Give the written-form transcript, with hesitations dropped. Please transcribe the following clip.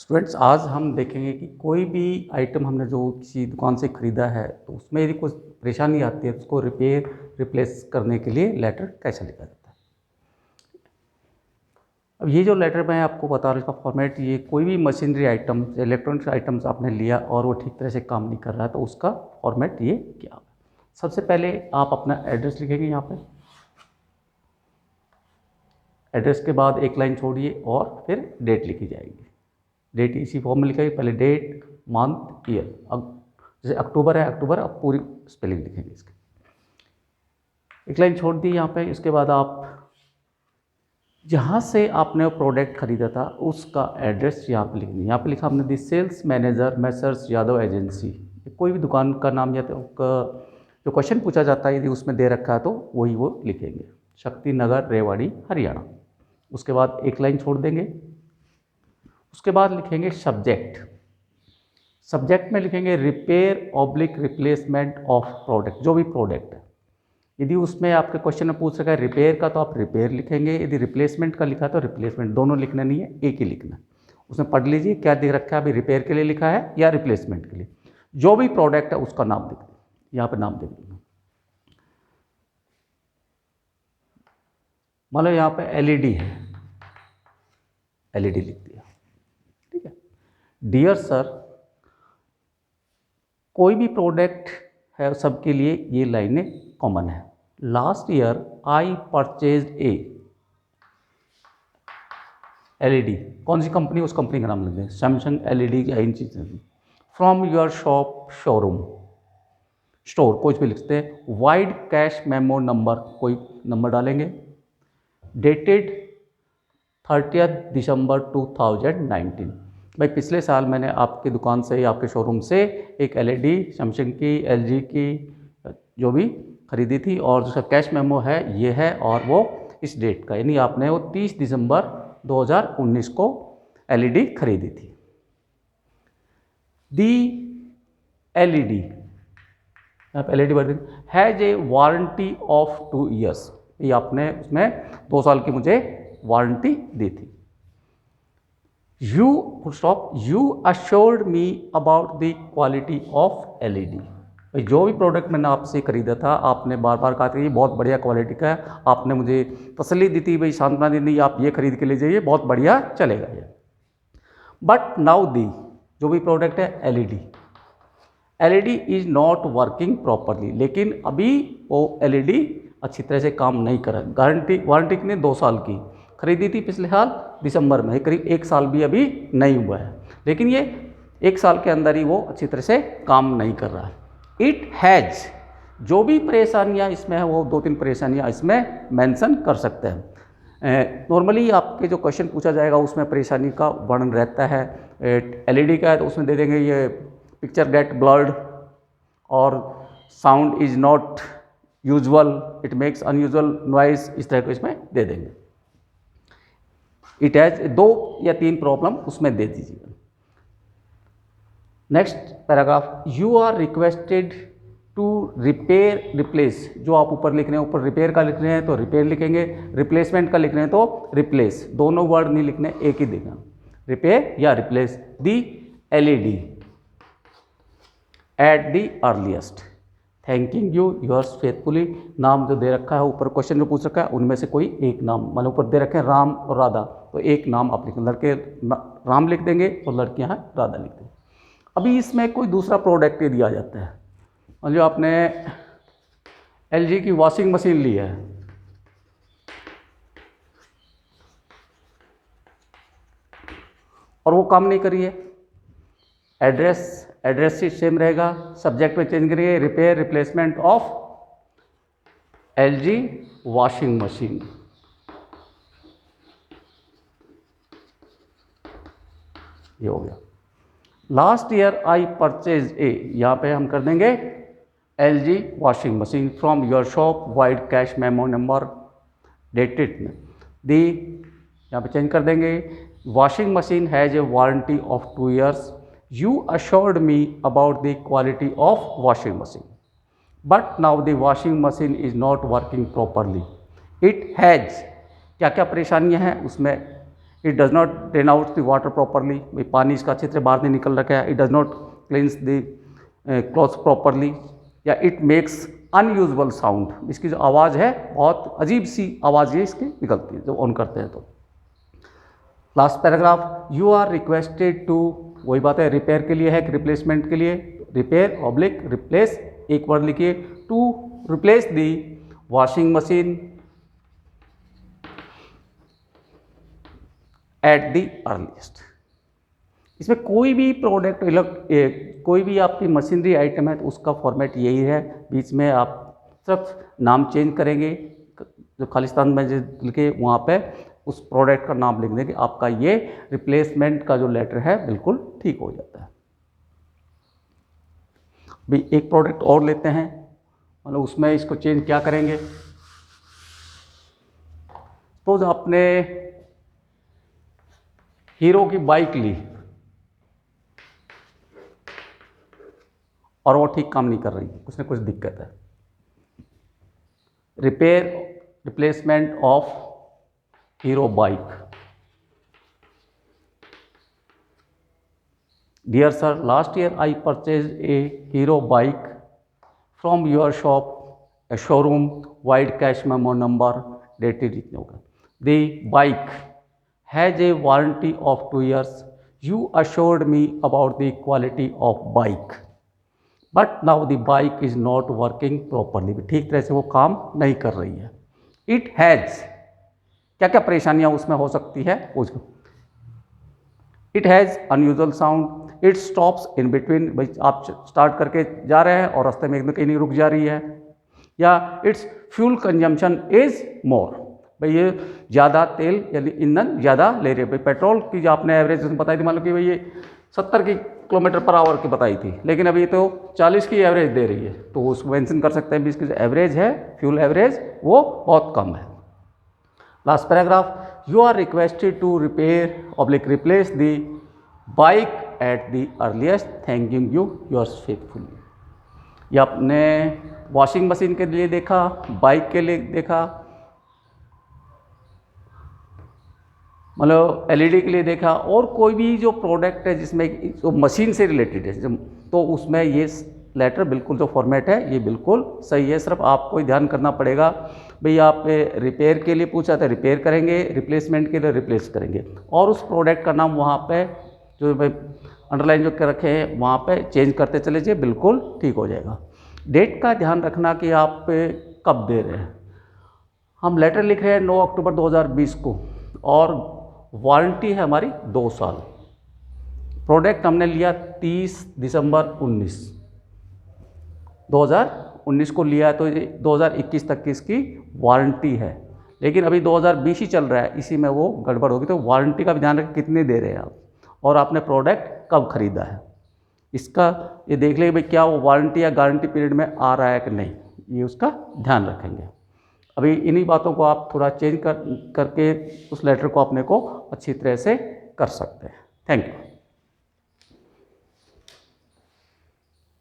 Students, आज हम देखेंगे कि कोई भी आइटम हमने जो किसी दुकान से ख़रीदा है तो उसमें यदि कुछ परेशानी आती है तो उसको रिप्लेस करने के लिए लेटर कैसे लिखा जाता है। अब ये जो लेटर मैं आपको बता रहा हूँ, इसका फॉर्मेट, ये कोई भी मशीनरी आइटम, इलेक्ट्रॉनिक्स आइटम्स आपने लिया और वो ठीक तरह से काम नहीं कर रहा है तो उसका फॉर्मेट ये क्या होगा। सबसे पहले आप अपना एड्रेस लिखेंगे यहाँ पे। एड्रेस के बाद एक लाइन छोड़िए और फिर डेट लिखी जाएगी। डेट इसी फॉर्म में लिखेंगे, पहले डेट, मंथ, ईयर। अब जैसे अक्टूबर है, अक्टूबर, अब पूरी स्पेलिंग लिखेंगे इसकी। एक लाइन छोड़ दी यहाँ पे। इसके बाद आप जहाँ से आपने वो प्रोडक्ट खरीदा था उसका एड्रेस यहाँ पे लिखनी है। यहाँ पे लिखा हमने the sales manager messrs Yadav agency. कोई भी दुकान का नाम या तो जो क्वेश्चन पूछा जाता है यदि उसमें दे रखा है तो वही वो लिखेंगे, शक्ति नगर, रेवाड़ी, हरियाणा। उसके बाद एक लाइन छोड़ देंगे। उसके बाद लिखेंगे सब्जेक्ट। सब्जेक्ट में लिखेंगे repair oblique replacement of product, जो भी प्रोडक्ट है। यदि उसमें आपके क्वेश्चन में पूछ रखा है रिपेयर का तो आप रिपेयर लिखेंगे, यदि रिप्लेसमेंट का लिखा है तो रिप्लेसमेंट। दोनों लिखना नहीं है, एक ही लिखना है। उसमें पढ़ लीजिए क्या दे रखा है, अभी रिपेयर के लिए लिखा है या रिप्लेसमेंट के लिए। जो भी प्रोडक्ट है उसका नाम लिख दें, यहाँ पर नाम दे देंगे। मान लो यहाँ पे एलईडी है, एलईडी लिख दिया, ठीक है। डियर सर, कोई भी प्रोडक्ट है सबके लिए ये लाइनें कॉमन है। Last year I purchased A LED. कौन सी कंपनी, उस कंपनी का नाम लिख दें, सैमसंग एलईडी या इन चीज़ें। From your shop, showroom, store, कुछ भी लिखते हैं। वाइड कैश मेमो नंबर, कोई नंबर डालेंगे। डेटेड 30 दिसंबर 2019। भाई पिछले साल मैंने आपकी दुकान से या आपके शोरूम से एक एलईडी सैमसंग की, एलजी की, जो भी खरीदी थी और उसका कैश मेमो है ये है और वो इस डेट का, यानी आपने वो 30 दिसंबर 2019 को एलईडी खरीदी थी। दी एलईडी, आप एलईडी भर देंगे, has a warranty of 2 years. ये आपने उसमें 2 साल की मुझे वारंटी दी थी। You assured me about the quality of LED. जो भी प्रोडक्ट मैंने आपसे खरीदा था आपने बार बार कहा था ये बहुत बढ़िया क्वालिटी का है। आपने मुझे तसल्ली दी थी, भाई सांत्वना दी नहीं, आप ये खरीद के ले जाइए, बहुत बढ़िया चलेगा ये। बट नाउ दी, जो भी प्रोडक्ट है LED, LED is not working properly. लेकिन अभी वो एलईडी अच्छी तरह से काम नहीं कर रहा। वारंटी कितनी, 2 साल की खरीदी थी पिछले साल दिसंबर में, करीब 1 साल भी अभी नहीं हुआ है, लेकिन ये 1 साल के अंदर ही वो अच्छी तरह से काम नहीं कर रहा है। इट हैज़, जो भी परेशानियां इसमें है वो 2-3 परेशानियां इसमें मेंशन कर सकते हैं। नॉर्मली आपके जो क्वेश्चन पूछा जाएगा उसमें परेशानी का वर्णन रहता है। एलईडी का है तो उसमें दे देंगे ये पिक्चर गेट ब्लर्ड और sound is not usual, it makes unusual noise, इस तरह को इसमें दे देंगे। इट हैज़ 2 या 3 प्रॉब्लम उसमें दे दीजिएगा। Next paragraph, you are requested to repair replace. जो आप ऊपर लिख रहे हैं, ऊपर रिपेयर का लिख रहे हैं तो रिपेयर लिखेंगे, रिप्लेसमेंट का लिख रहे हैं तो रिप्लेस। दोनों वर्ड नहीं लिखने, एक ही देना, रिपेयर या replace. The LED eight the earliest, thanking you yours faithfully. नाम जो दे रखा है ऊपर क्वेश्चन जो पूछ रखा है उनमें से कोई एक नाम, मतलब ऊपर दे रखे हैं राम और राधा, तो एक नाम आप लिखें। लड़के राम लिख देंगे और लड़कियां हैं राधा लिख देंगे। अभी इसमें कोई दूसरा प्रोडक्ट ही दिया जाता है, और जो आपने एलजी की वॉशिंग मशीन ली है, और वो काम नहीं करी है। एड्रेस ही सेम रहेगा, सब्जेक्ट में चेंज करिए, repair replacement of LG washing machine. ये हो गया। Last year I purchase a, यहाँ पे हम कर देंगे LG washing machine from your shop, wide cash memo number, dated में दी, यहाँ पे चेंज कर देंगे। Washing machine has a warranty of 2 years. You assured me about the quality of washing machine, but now the washing machine is not working properly. It has, क्या क्या परेशानियां हैं उसमें it does not drain out the water properly, भाई पानी इसका अच्छी तरह बाहर नहीं निकल रखा है। It does not क्लींस the clothes properly, या इट मेक्स अनयूजुअल साउंड, इसकी जो आवाज़ है बहुत अजीब सी आवाज़ ये इसकी निकलती है जब ऑन करते हैं तो। Last paragraph, you are requested to, वही बात है रिपेयर के लिए है कि रिप्लेसमेंट के लिए, रिपेयर ऑब्लिक रिप्लेस, एक वर्ड लिखिए, to replace the washing machine at the earliest. इसमें कोई भी प्रोडक्ट कोई भी आपकी मशीनरी आइटम है तो उसका फॉर्मेट यही है, बीच में आप सिर्फ नाम चेंज करेंगे, जो खालिस्तान में जो लिखे वहाँ पे उस प्रोडक्ट का नाम लिख देंगे, आपका ये रिप्लेसमेंट का जो लेटर है बिल्कुल ठीक हो जाता है। भी एक प्रोडक्ट और लेते हैं, मतलब उसमें इसको चेंज क्या करेंगे। सपोज आपने हीरो की बाइक ली और वो ठीक काम नहीं कर रही, कुछ ना कुछ दिक्कत है। Repair replacement of hero bike. Dear sir, last year I purchased a Hero bike from your shop, a showroom, wide cash memo number, dated इतने होगा। The bike has a warranty of 2 years. You assured me about the quality of bike, but now the bike is not working properly. ठीक तरह से वो काम नहीं कर रही है। It has, क्या क्या परेशानियाँ उसमें हो सकती है उसको। It has unusual sound. It stops in between, भाई आप स्टार्ट करके जा रहे हैं और रास्ते में एकदम कहीं नहीं रुक जा रही है। या it's fuel consumption is more, भाई ये ज़्यादा तेल यानी ईंधन ज़्यादा ले रही है। भाई पेट्रोल की जो आपने एवरेज उसमें बताई थी, मान लो कि भाई ये 70 की किलोमीटर पर आवर की बताई थी, लेकिन अभी तो 40 की एवरेज दे रही है, तो उसको मेंशन कर सकते हैं भी इसकी जो एवरेज है फ्यूल एवरेज वो बहुत कम है। Last paragraph, you are requested to repair oblique replace the bike at the earliest, thanking you yours faithfully. ये आपने वॉशिंग मशीन के लिए देखा, बाइक के लिए देखा, मतलब एलईडी के लिए देखा, और कोई भी जो प्रोडक्ट है जिसमें जो मशीन से रिलेटेड है तो उसमें ये लेटर बिल्कुल जो फॉर्मेट है ये बिल्कुल सही है। सिर्फ आपको ही ध्यान करना पड़ेगा, भाई आप रिपेयर के लिए पूछा था रिपेयर करेंगे, रिप्लेसमेंट के लिए रिप्लेस करेंगे, और उस प्रोडक्ट का नाम वहाँ पे जो भाई अंडरलाइन जो कर रखे हैं वहाँ पे चेंज करते चले जाइए, बिल्कुल ठीक हो जाएगा। डेट का ध्यान रखना कि आप कब दे रहे हैं। हम लेटर लिख रहे हैं 9 अक्टूबर 2020 को और वारंटी है हमारी 2 साल। प्रोडक्ट हमने लिया 30 दिसंबर 2019 को लिया है, तो 2021 तक की इसकी वारंटी है, लेकिन अभी 2020 ही चल रहा है, इसी में वो गड़बड़ होगी। तो वारंटी का भी ध्यान रखें कितने दे रहे हैं आप, और आपने प्रोडक्ट कब खरीदा है इसका ये देख लेंगे भाई क्या वो वारंटी या गारंटी पीरियड में आ रहा है कि नहीं, ये उसका ध्यान रखेंगे। अभी इन्हीं बातों को आप थोड़ा चेंज करके उस लेटर को अपने को अच्छी तरह से कर सकते हैं। Thank you.